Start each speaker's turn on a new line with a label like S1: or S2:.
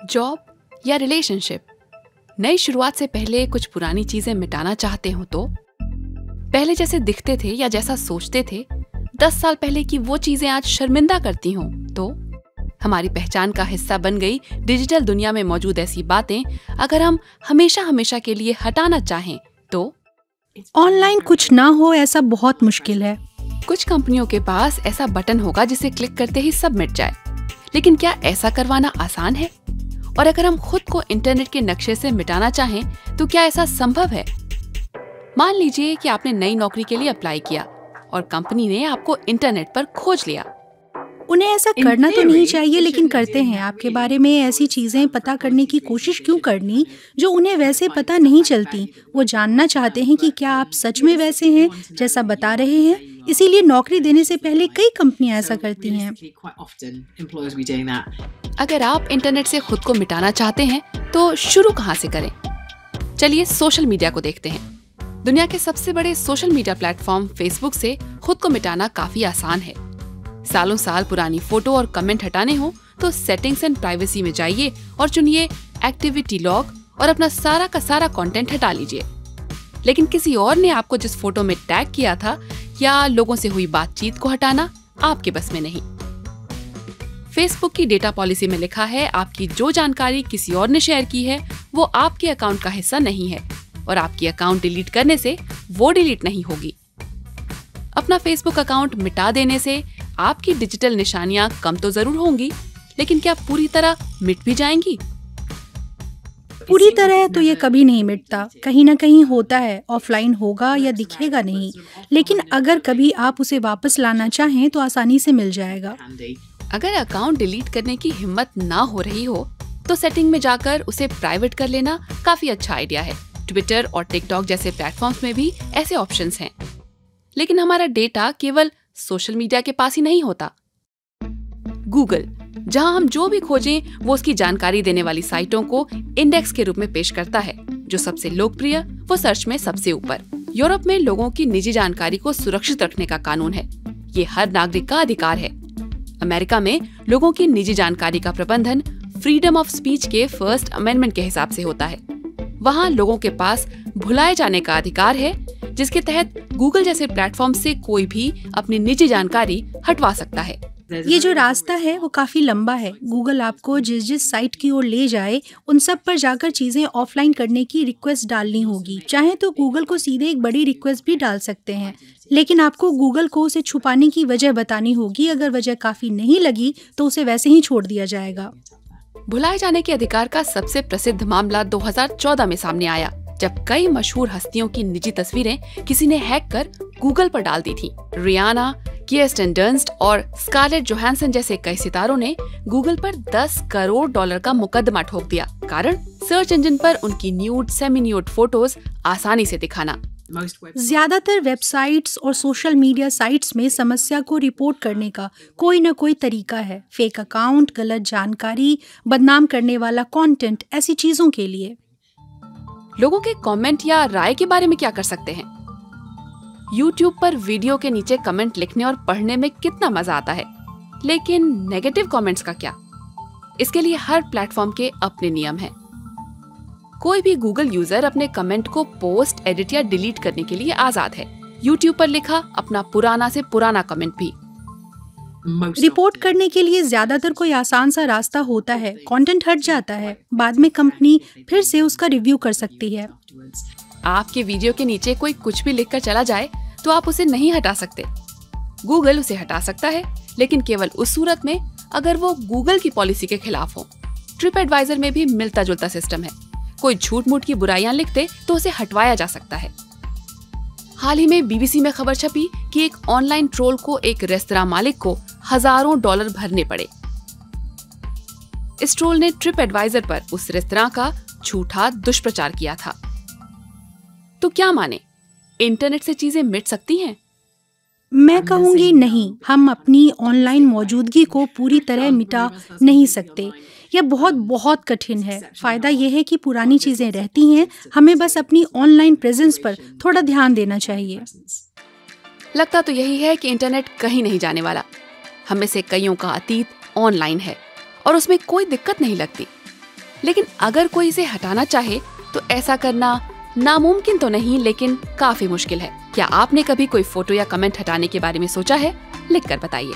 S1: Job या relationship, नई शुरुआत से पहले कुछ पुरानी चीजें मिटाना चाहते हो तो पहले जैसे दिखते थे या जैसा सोचते थे 10 साल पहले की वो चीजें आज शर्मिंदा करती हो तो हमारी पहचान का हिस्सा बन गई डिजिटल दुनिया में मौजूद ऐसी बातें अगर हम हमेशा हमेशा के लिए हटाना चाहें तो
S2: ऑनलाइन कुछ ना हो ऐसा बहुत मुश्किल है।
S1: कुछ कंपनियों के पास ऐसा बटन होगा जिसे क्लिक करते ही सब मिट जाए, लेकिन क्या ऐसा करवाना आसान है? और अगर हम खुद को इंटरनेट के नक्शे से मिटाना चाहें तो क्या ऐसा संभव है? मान लीजिए कि आपने नई नौकरी के लिए अप्लाई किया और कंपनी ने आपको इंटरनेट पर खोज लिया।
S2: उन्हें ऐसा करना तो नहीं चाहिए, लेकिन करते हैं। आपके बारे में ऐसी चीजें पता करने की कोशिश क्यों करनी जो उन्हें वैसे पता नहीं चलती। वो जानना चाहते हैं कि क्या आप सच में वैसे हैं जैसा बता रहे हैं। इसीलिए नौकरी देने से पहले कई कंपनियां ऐसा करती हैं।
S1: अगर आप इंटरनेट से खुद को मिटाना चाहते हैं तो शुरू कहाँ से करें? चलिए सोशल मीडिया को देखते हैं। दुनिया के सबसे बड़े सोशल मीडिया प्लेटफॉर्म फेसबुक से खुद को मिटाना काफी आसान है। सालों साल पुरानी फोटो और कमेंट हटाने हो तो सेटिंग्स एंड प्राइवेसी में जाइए और चुनिए एक्टिविटी लॉग और अपना सारा का सारा कंटेंट हटा लीजिए। लेकिन किसी और ने आपको जिस फोटो में टैग किया था या लोगों से हुई बातचीत को हटाना आपके बस में नहीं। फेसबुक की डेटा पॉलिसी में लिखा है आपकी जो जानकारी किसी और ने शेयर की है वो आपके अकाउंट का हिस्सा नहीं है और आपकी अकाउंट डिलीट करने से वो डिलीट नहीं होगी। अपना फेसबुक अकाउंट मिटा देने से आपकी डिजिटल निशानियां कम तो जरूर होंगी, लेकिन क्या पूरी तरह मिट भी जाएंगी?
S2: पूरी तरह तो ये कभी नहीं मिटता, कहीं ना कहीं होता है। ऑफलाइन होगा या दिखेगा नहीं, लेकिन अगर कभी आप उसे वापस लाना चाहें तो आसानी से मिल जाएगा।
S1: अगर अकाउंट डिलीट करने की हिम्मत ना हो रही हो तो सेटिंग में जाकर उसे प्राइवेट कर लेना काफी अच्छा आइडिया है। ट्विटर और टिकटॉक जैसे प्लेटफॉर्म्स में भी ऐसे ऑप्शंस हैं। लेकिन हमारा डेटा केवल सोशल मीडिया के पास ही नहीं होता। गूगल, जहां हम जो भी खोजें वो उसकी जानकारी देने वाली साइटों को इंडेक्स के रूप में पेश करता है। जो सबसे लोकप्रिय वो सर्च में सबसे ऊपर। यूरोप में लोगों की निजी जानकारी को सुरक्षित रखने का कानून है। ये हर नागरिक का अधिकार है। अमेरिका में लोगों की निजी जानकारी का प्रबंधन फ्रीडम ऑफ स्पीच के फर्स्ट अमेंडमेंट के हिसाब से होता है। वहाँ लोगों के पास भुलाए जाने का अधिकार है, जिसके तहत गूगल जैसे प्लेटफॉर्म से कोई भी अपनी निजी जानकारी हटवा सकता है।
S2: ये जो रास्ता है वो काफी लंबा है। गूगल आपको जिस जिस साइट की ओर ले जाए उन सब पर जाकर चीजें ऑफलाइन करने की रिक्वेस्ट डालनी होगी। चाहे तो गूगल को सीधे एक बड़ी रिक्वेस्ट भी डाल सकते हैं, लेकिन आपको गूगल को उसे छुपाने की वजह बतानी होगी। अगर वजह काफी नहीं लगी तो उसे वैसे ही छोड़ दिया जाएगा।
S1: भुलाए जाने के अधिकार का सबसे प्रसिद्ध मामला 2014 में सामने आया, जब कई मशहूर हस्तियों की निजी तस्वीरें किसी ने हैक कर गूगल पर डाल दी थीं। रियाना, किर्स्टन डंस्ट और स्कारलेट जोहानसन जैसे कई सितारों ने गूगल पर $10 करोड़ का मुकदमा ठोक दिया। कारण सर्च इंजन पर उनकी न्यूड, सेमी न्यूड फोटोज आसानी से दिखाना।
S2: ज्यादातर वेबसाइट्स और सोशल मीडिया साइट्स में समस्या को रिपोर्ट करने का कोई न कोई तरीका है। फेक अकाउंट, गलत जानकारी, बदनाम करने वाला कंटेंट, ऐसी चीजों के लिए।
S1: लोगों के कमेंट या राय के बारे में क्या कर सकते हैं? YouTube पर वीडियो के नीचे कमेंट लिखने और पढ़ने में कितना मजा आता है, लेकिन नेगेटिव कमेंट्स का क्या? इसके लिए हर प्लेटफॉर्म के अपने नियम हैं। कोई भी गूगल यूजर अपने कमेंट को पोस्ट, एडिट या डिलीट करने के लिए आजाद है। YouTube पर लिखा अपना पुराना से पुराना कमेंट भी।
S2: रिपोर्ट करने के लिए ज्यादातर कोई आसान सा रास्ता होता है। कंटेंट हट जाता है, बाद में कंपनी फिर से उसका रिव्यू कर सकती है।
S1: आपके वीडियो के नीचे कोई कुछ भी लिखकर चला जाए तो आप उसे नहीं हटा सकते। गूगल उसे हटा सकता है, लेकिन केवल उस सूरत में अगर वो गूगल की पॉलिसी के खिलाफ हो। ट्रिप एडवाइजर में भी मिलता जुलता सिस्टम है। कोई झूठ मूठ की बुराइयां लिख दे तो उसे हटवाया जा सकता है। हाल ही में BBC में खबर छपी कि एक ऑनलाइन ट्रोल को एक रेस्तरां मालिक को हजारों डॉलर भरने पड़े। इस ट्रोल ने ट्रिप एडवाइजर पर उस रेस्तरां का झूठा दुष्प्रचार किया था। तो क्या माने, इंटरनेट से चीजें मिट सकती हैं?
S2: मैं कहूँगी नहीं। हम अपनी ऑनलाइन मौजूदगी को पूरी तरह मिटा नहीं सकते। यह बहुत बहुत कठिन है। फायदा यह है कि पुरानी चीजें रहती हैं, हमें बस अपनी ऑनलाइन प्रेजेंस पर थोड़ा ध्यान देना चाहिए।
S1: लगता तो यही है कि इंटरनेट कहीं नहीं जाने वाला। हम में से कईयों का अतीत ऑनलाइन है और उसमें कोई दिक्कत नहीं लगती। लेकिन अगर कोई इसे हटाना चाहे तो ऐसा करना नामुमकिन तो नहीं, लेकिन काफी मुश्किल है। क्या आपने कभी कोई फोटो या कमेंट हटाने के बारे में सोचा है? लिखकर बताइए।